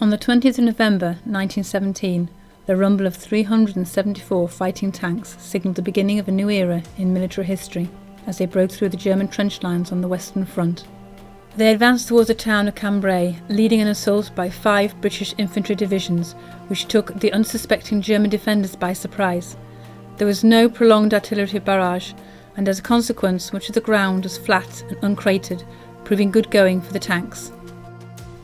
On the 20th of November 1917, the rumble of 374 fighting tanks signalled the beginning of a new era in military history as they broke through the German trench lines on the Western Front. They advanced towards the town of Cambrai, leading an assault by 5 British infantry divisions, which took the unsuspecting German defenders by surprise. There was no prolonged artillery barrage, and as a consequence much of the ground was flat and uncratered, proving good going for the tanks.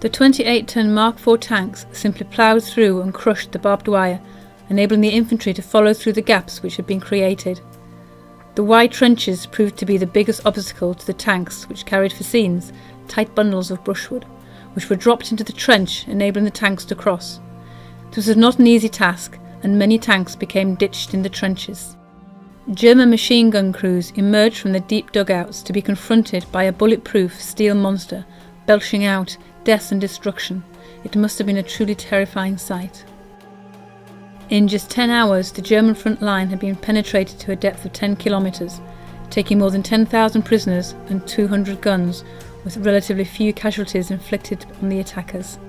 The 28-ton Mark IV tanks simply ploughed through and crushed the barbed wire, enabling the infantry to follow through the gaps which had been created. The wide trenches proved to be the biggest obstacle to the tanks, which carried fascines, tight bundles of brushwood, which were dropped into the trench, enabling the tanks to cross. This was not an easy task, and many tanks became ditched in the trenches. German machine gun crews emerged from the deep dugouts to be confronted by a bulletproof steel monster, belching out death and destruction. It must have been a truly terrifying sight. In just 10 hours, the German front line had been penetrated to a depth of 10 kilometres, taking more than 10,000 prisoners and 200 guns, with relatively few casualties inflicted on the attackers.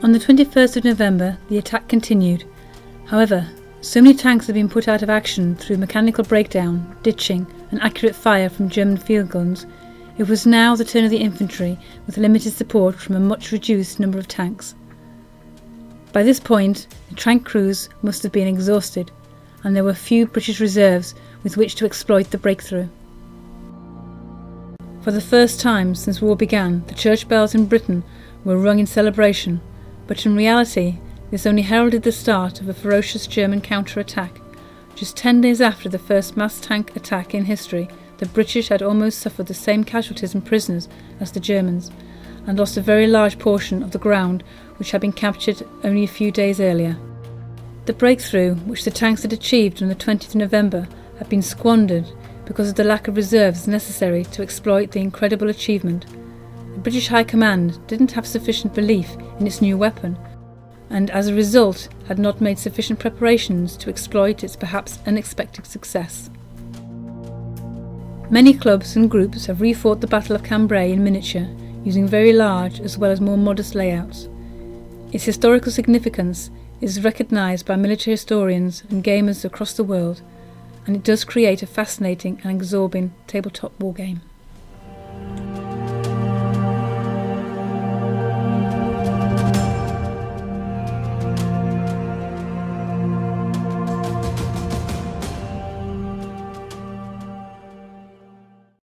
On the 21st of November, the attack continued. However, so many tanks had been put out of action through mechanical breakdown, ditching, and accurate fire from German field guns. It was now the turn of the infantry, with limited support from a much reduced number of tanks. By this point, the tank crews must have been exhausted, and there were few British reserves with which to exploit the breakthrough. For the first time since war began, the church bells in Britain were rung in celebration, but in reality, this only heralded the start of a ferocious German counterattack. Just 10 days after the first mass tank attack in history, the British had almost suffered the same casualties and prisoners as the Germans, and lost a very large portion of the ground which had been captured only a few days earlier. The breakthrough, which the tanks had achieved on the 20th of November, had been squandered because of the lack of reserves necessary to exploit the incredible achievement. The British High Command didn't have sufficient belief in its new weapon, and as a result had not made sufficient preparations to exploit its perhaps unexpected success. Many clubs and groups have refought the Battle of Cambrai in miniature, using very large as well as more modest layouts. Its historical significance is recognised by military historians and gamers across the world, and it does create a fascinating and absorbing tabletop wargame.